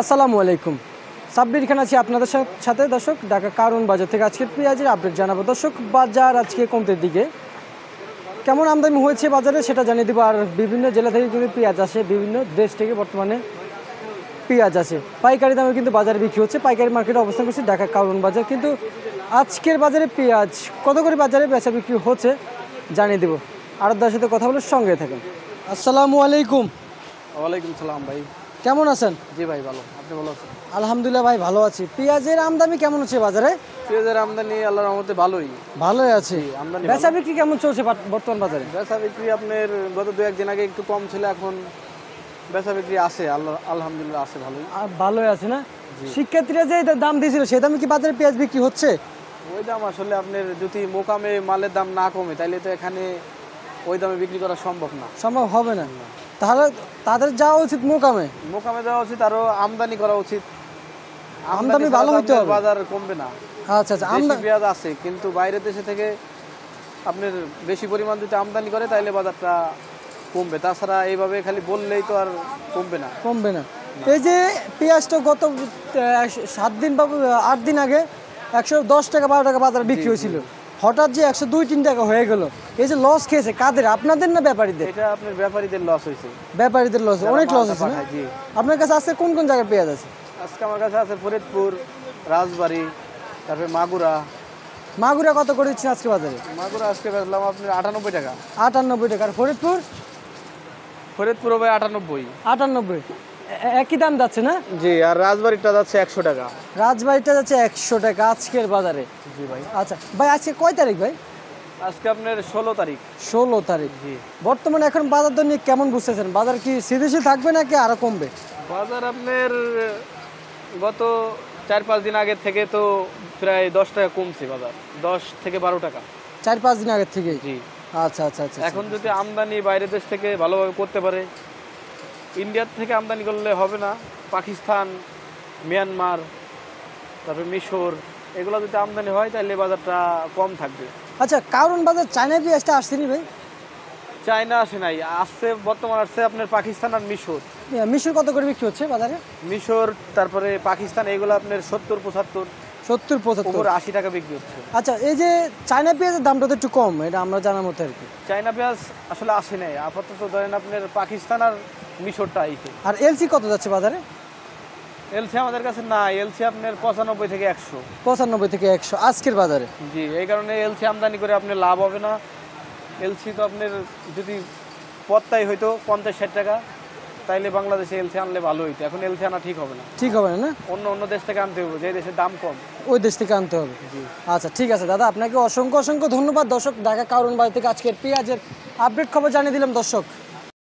আসসালামু আলাইকুম। সাব্বির খান আছি আপনাদের সাথে দর্শক, ঢাকা কারণ বাজার থেকে আজকের পেঁয়াজের আপডেট জানাবো। দর্শক, বাজার আজকে কমতের দিকে, কেমন আমদানি হয়েছে বাজারে সেটা জানিয়ে দেবো। আর বিভিন্ন জেলা থেকে কিন্তু পেঁয়াজ আসে, বিভিন্ন দেশ থেকে বর্তমানে পেঁয়াজ আসে। পাইকারি দামে কিন্তু বাজারে বিক্রি হচ্ছে। পাইকারি মার্কেটে অবস্থান করছে ঢাকা কারণ বাজার। কিন্তু আজকের বাজারে পেঁয়াজ কত করে বাজারে বেচা বিক্রি হচ্ছে জানিয়ে দেবো। আরদার সাথে কথা বলে সঙ্গে থাকেন। আসসালামু আলাইকুম। ওয়ালাইকুম সালাম ভাই। কেমন আছেন? জি ভাই ভালো, আপনি ভালো আছেন? আলহামদুলিল্লাহ ভাই, ভালো আছি। পেঁয়াজের আমদানি কেমন হচ্ছে বাজারে? পেঁয়াজের আমদানি আল্লাহর রহমতে ভালোই। ভালোই আছে। আমদানি বেচা বিক্রি কেমন চলছে বর্তমান বাজারে? বেচা বিক্রি আপনার গত 2-1 দিন আগে একটু কম ছিল, এখন বেচা বিক্রি আছে আলহামদুলিল্লাহ আছে ভালোই। ভালোই আছে না? শিক্ষার্থীরা যে দাম দিয়েছিল সেই দামে কি বাজারে পেঁয়াজ বিক্রি হচ্ছে? ওই দাম আসলে আপনার যদি মোকামে মালের দাম না কমে তাইলে তো এখানে ওই দামে বিক্রি করা সম্ভব না। সম্ভব হবে না। তাহলে তাদের যাওয়া উচিত মোকামে। মোকামে যাওয়া উচিত, আরো আমদানি করা উচিত। আমদানি ভালো হইতে হবে, বাজার কমবে না। আচ্ছা আচ্ছা। আমদানি পেঁয়াজ আছে, কিন্তু বাইরের দেশে থেকে আপনার বেশি পরিমাণ যদি আমদানি করে তাইলে বাজারটা কমবে। তাছাড়া এইভাবে খালি বললেই তো আর কমবে না। কমবে না। এই যে পেঁয়াজটা গত 7 দিন বা 8 দিন আগে 110 টাকা 12 টাকা বাজারে বিক্রি হয়েছিল, হঠাৎ যে 102-3 টাকা হয়ে গেল। এই যে লস খেয়েছে কাদের, আপনাদের না ব্যাপারীদের? এটা আপনার ব্যাপারীদের লস হয়েছে। ব্যাপারীদের লস, অনেক লস হয়েছে না? জি। আপনার কাছে আছে কোন কোন জায়গায় পেঁয়াজ আছে? আজকে আমার কাছে আছে ফরিদপুর, রাজবাড়ী, তারপরে মাগুরা। মাগুরা কত করে দিচ্ছেন আজকে বাজারে? মাগুরা আজকে বেচলাম আপনার 98 টাকা। 98 টাকা। আর ফরিদপুর? ফরিদপুরও ভাই 98। 98 একই দাম যাচ্ছে না? জি। আর রাজবাড়ীটা যাচ্ছে 100 টাকা। রাজবাড়িটা যাচ্ছে 100 টাকা আজকের বাজারে। জি ভাই। আচ্ছা ভাই, আজকে কয় তারিখ ভাই? আজকে আপনার 16 তারিখ। 16 তারিখ। জি। বর্তমানে এখন বাজার দর নিয়ে কেমন বুঝতেছেন? বাজার কি স্থিতিশীল থাকবে নাকি আরো কমবে? বাজার আপনার গত 4-5 দিন আগে থেকে তো প্রায় 10 টাকা কমছে বাজার, 10 থেকে 12 টাকা। 4-5 দিন আগের থেকে? জি। আচ্ছা আচ্ছা আচ্ছা। এখন যদি আমদানি বাইরের দেশ থেকে ভালোভাবে করতে পারে, ইন্ডিয়ার থেকে আমদানি করলে হবে না, পাকিস্তান, মিয়ানমার, তারপরে মিশর, এগুলো যদি আমদানি হয় তাহলে বাজারটা কম থাকবে। আচ্ছা, কারণ বাজার চায়না পেঁয়াজটা আসছেনি ভাই? চায়না আসে নাই, আসছে বর্তমান আসছে আপনার পাকিস্তান আর মিশর। মিশর কত করে বিক্রি হচ্ছে বাজারে? মিশর তারপরে পাকিস্তান এগুলো আপনার 70-75, 70-75, উপর 80 টাকা বিক্রি হচ্ছে। আচ্ছা, এই যে চায়না পেঁয়াজের দামটা তো একটু কম, এটা আমরা জানার মতো আর কি। চায়না পেঁয়াজ আসলে আসে নাই আপাতত, ধরেন আপনার পাকিস্তান আর মিশরটা আইছে। আর এলসি কত যাচ্ছে বাজারে? এলসি আমাদের কাছে না, এলসি আপনার 95 থেকে 100। 95 থেকে 100 আজকের বাজারে? জি। এই কারণে এলসি আমদানি করে আপনার লাভ হবে না। এলসি তো আপনার যদি পত্তাই হইতো 50-60 টাকা, তাইলে বাংলাদেশে এলসি আনলে ভালো হইতো। এখন এলসি আনা ঠিক হবে না। ঠিক হবে না? অন্য দেশ থেকে আনতে হবে, যে দেশের দাম কম, ওই দেশ থেকে আনতে হবে। আচ্ছা ঠিক আছে দাদা, আপনাকে অসংখ্য অসংখ্য ধন্যবাদ। দর্শক, ঢাকা কারণ বাজার থেকে আজকের পেঁয়াজের আপডেট খবর জানিয়ে দিলাম দর্শক।